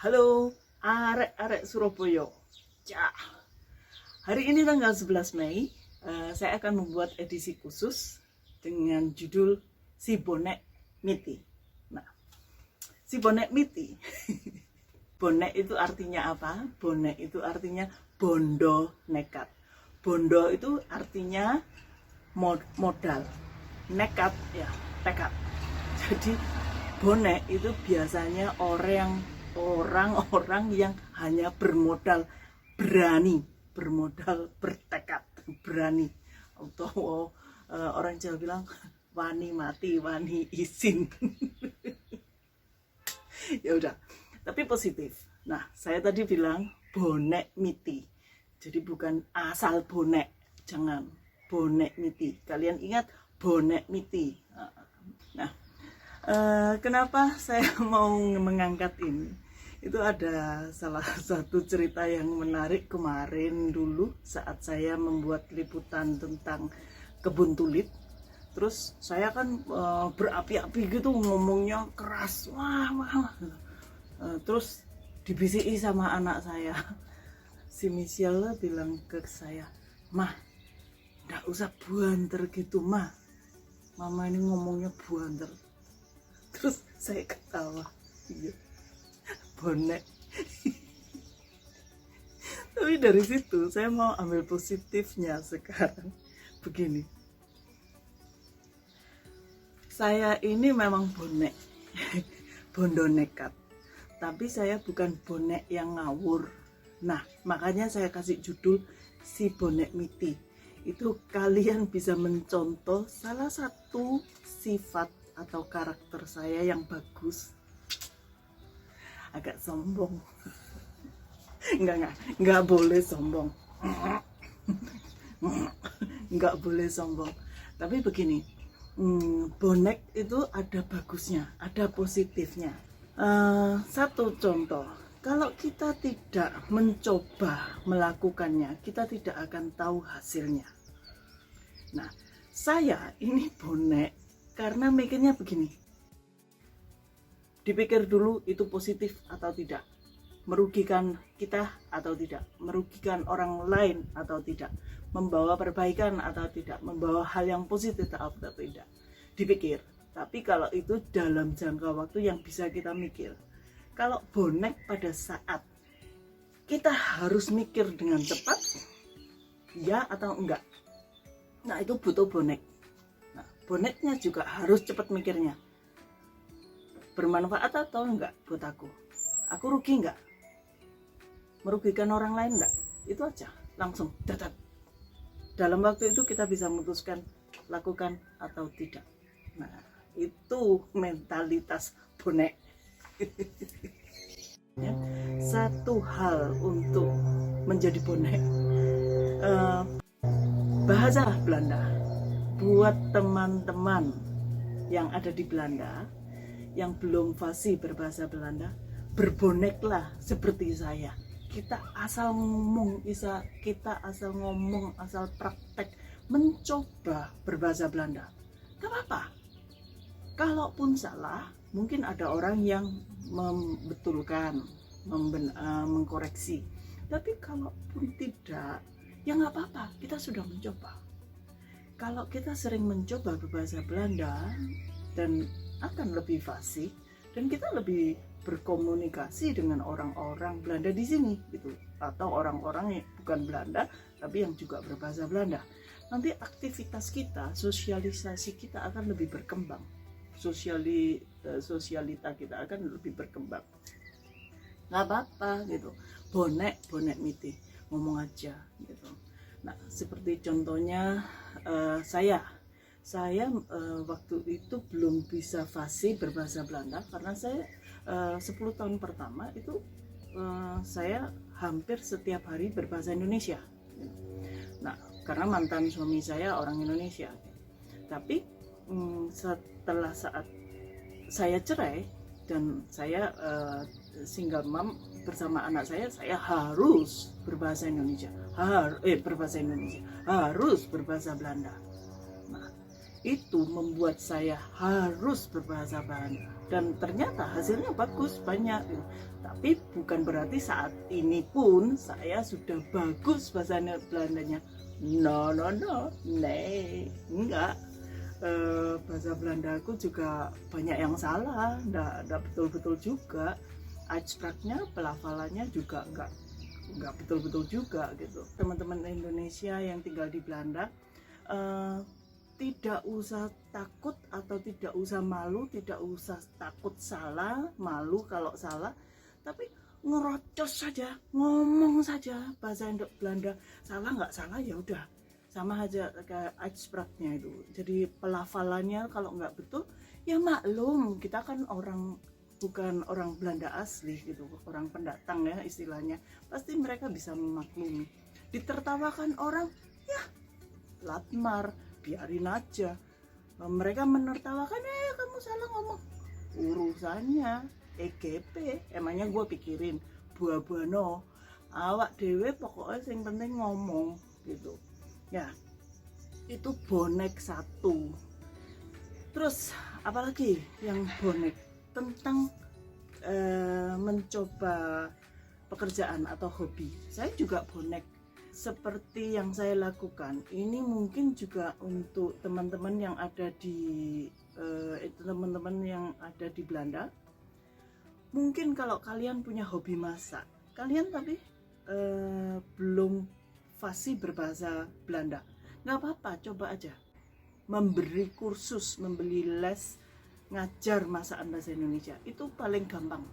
Halo, arek-arek Surabaya. Cah. Hari ini tanggal 11 Mei, saya akan membuat edisi khusus dengan judul Si Bonek Miti. Nah, si bonek Miti. Bonek itu artinya apa? Bonek itu artinya bondo nekat. Bondo itu artinya modal. Nekat ya, tekad. Jadi bonek itu biasanya orang-orang yang hanya bermodal berani, bermodal bertekad, berani. Atau orang Jawa bilang wani mati, wani izin. Ya udah, tapi positif. Nah, saya tadi bilang bonek miti. Jadi bukan asal bonek, jangan bonek miti. Kalian ingat bonek miti. Nah, kenapa saya mau mengangkat ini? Itu ada salah satu cerita yang menarik kemarin dulu saat saya membuat liputan tentang kebun tulip. Terus saya kan berapi-api gitu, ngomongnya keras, wah. Terus dibisiki sama anak saya, si Michelle bilang ke saya, "Mah, nggak usah buanter gitu, Mah. Mama ini ngomongnya buanter." Terus saya ketawa, iya, bonek. Tapi dari situ saya mau ambil positifnya sekarang. Begini, saya ini memang bonek, bondo nekat, tapi saya bukan bonek yang ngawur. Nah, makanya saya kasih judul Si Bonek Miti. Itu kalian bisa mencontoh salah satu sifat atau karakter saya yang bagus. Agak sombong. Enggak boleh sombong. Enggak boleh sombong. Tapi begini, bonek itu ada bagusnya, ada positifnya. Satu contoh, kalau kita tidak mencoba melakukannya, kita tidak akan tahu hasilnya. Nah, saya ini bonek karena mikirnya begini, dipikir dulu itu positif atau tidak, merugikan kita atau tidak, merugikan orang lain atau tidak, membawa perbaikan atau tidak, membawa hal yang positif atau tidak, dipikir. Tapi kalau itu dalam jangka waktu yang bisa kita mikir. Kalau bonek pada saat kita harus mikir dengan cepat, ya atau enggak, nah itu butuh bonek. Nah, boneknya juga harus cepat mikirnya, bermanfaat atau enggak buat aku rugi enggak, merugikan orang lain enggak, itu aja, langsung dadat. Dalam waktu itu kita bisa memutuskan lakukan atau tidak. Nah, itu mentalitas bonek. Ya, satu hal untuk menjadi bonek, bahasa Belanda. Buat teman-teman yang ada di Belanda yang belum fasih berbahasa Belanda, berboneklah seperti saya. Kita asal ngomong, asal praktek, mencoba berbahasa Belanda. Gak apa-apa. Kalaupun salah, mungkin ada orang yang membetulkan, mengkoreksi. Tapi kalaupun tidak, ya gak apa-apa, kita sudah mencoba. Kalau kita sering mencoba berbahasa Belanda, dan akan lebih fasih, dan kita lebih berkomunikasi dengan orang-orang Belanda di sini gitu, atau orang-orang yang bukan Belanda tapi yang juga berbahasa Belanda. Nanti aktivitas kita, sosialisasi kita akan lebih berkembang, sosialita kita akan lebih berkembang. Nggak apa-apa gitu, bonek miti, ngomong aja gitu. Nah, seperti contohnya saya waktu itu belum bisa fasih berbahasa Belanda karena saya 10 tahun pertama itu saya hampir setiap hari berbahasa Indonesia. Nah, karena mantan suami saya orang Indonesia. Tapi setelah saat saya cerai dan saya single mom bersama anak saya harus berbahasa Indonesia, harus berbahasa Belanda. Nah, itu membuat saya harus berbahasa Belanda. dan ternyata hasilnya bagus banyak gitu. Tapi bukan berarti saat ini pun saya sudah bagus bahasa Belandanya. No, enggak. Bahasa Belanda aku juga banyak yang salah, enggak betul-betul juga. Uitspraaknya, pelafalannya juga enggak betul-betul juga gitu. Teman-teman Indonesia yang tinggal di Belanda, tidak usah takut atau tidak usah malu, tidak usah takut salah, malu kalau salah, tapi ngerocos saja, ngomong saja bahasa Belanda. Salah nggak salah ya udah, sama aja kayak uitspraaknya itu. Jadi pelafalannya kalau nggak betul ya maklum, kita kan bukan orang Belanda asli gitu, orang pendatang ya istilahnya, pasti mereka bisa memaklumi. Ditertawakan orang, ya latmar, biarin aja. Mereka menertawakan, kamu salah ngomong, urusannya EGP, emangnya gue pikirin buah-buah awak dewe, pokoknya yang penting ngomong gitu ya. Itu bonek satu. Terus apalagi yang bonek tentang mencoba pekerjaan atau hobi. Saya juga bonek seperti yang saya lakukan. Ini mungkin juga untuk teman-teman yang ada di Belanda. Mungkin kalau kalian punya hobi masak, kalian tapi belum fasih berbahasa Belanda, nggak apa-apa, coba aja memberi kursus, membeli les, ngajar masakan bahasa Indonesia. Itu paling gampang.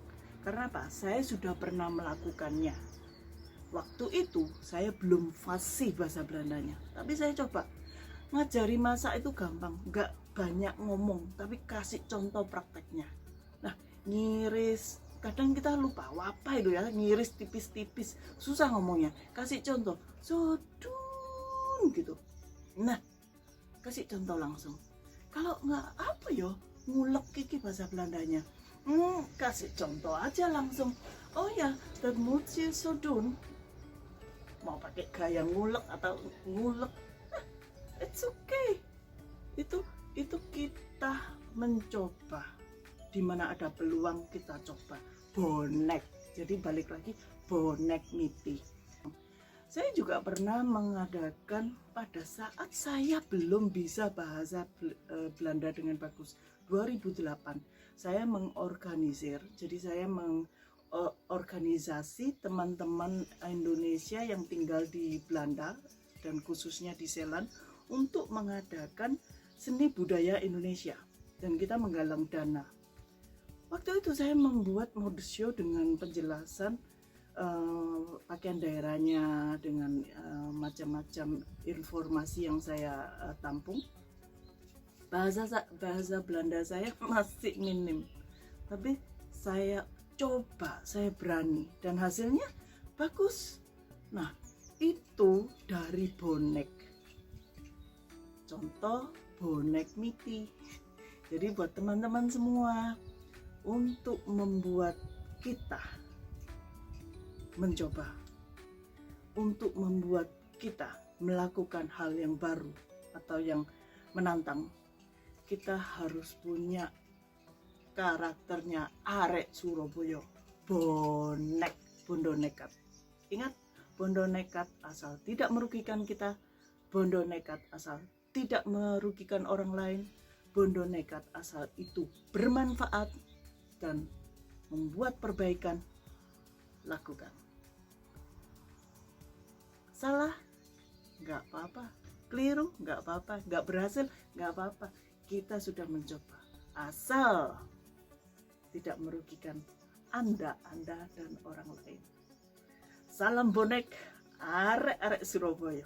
Karena apa? Saya sudah pernah melakukannya. Waktu itu saya belum fasih bahasa Belandanya, tapi saya coba ngajari masak itu gampang, nggak banyak ngomong, tapi kasih contoh prakteknya. Nah, ngiris, kadang kita lupa, apa itu ya, ngiris tipis-tipis, susah ngomongnya, kasih contoh, sodun gitu. Nah, kasih contoh langsung. Kalau nggak apa ya, ngulek kiki bahasa Belandanya, kasih contoh aja langsung. Oh ya, dat moet je zo doen. Mau pakai gaya ngulek atau ngulek, it's okay. Itu kita mencoba, dimana ada peluang kita coba. Bonek, jadi balik lagi, bonek miti. Saya juga pernah mengadakan pada saat saya belum bisa bahasa Belanda dengan bagus, 2008 saya mengorganisir, jadi saya organisasi teman-teman Indonesia yang tinggal di Belanda dan khususnya di Zeeland untuk mengadakan seni budaya Indonesia, dan kita menggalang dana. Waktu itu saya membuat modus show dengan penjelasan pakaian daerahnya, dengan macam-macam informasi yang saya tampung. Bahasa Belanda saya masih minim, tapi saya coba, saya berani, dan hasilnya bagus. Nah, itu dari bonek. Contoh bonek miti. Jadi buat teman-teman semua, untuk membuat kita mencoba, untuk membuat kita melakukan hal yang baru atau yang menantang, kita harus punya karakternya arek Surabaya, bonek, bondo nekat. Ingat, bondo nekat asal tidak merugikan kita, bondo nekat asal tidak merugikan orang lain, bondo nekat asal itu bermanfaat dan membuat perbaikan, lakukan. Salah nggak apa-apa, keliru nggak apa-apa, nggak berhasil nggak apa-apa, kita sudah mencoba, asal tidak merugikan Anda dan orang lain. Salam bonek, arek-arek Surabaya.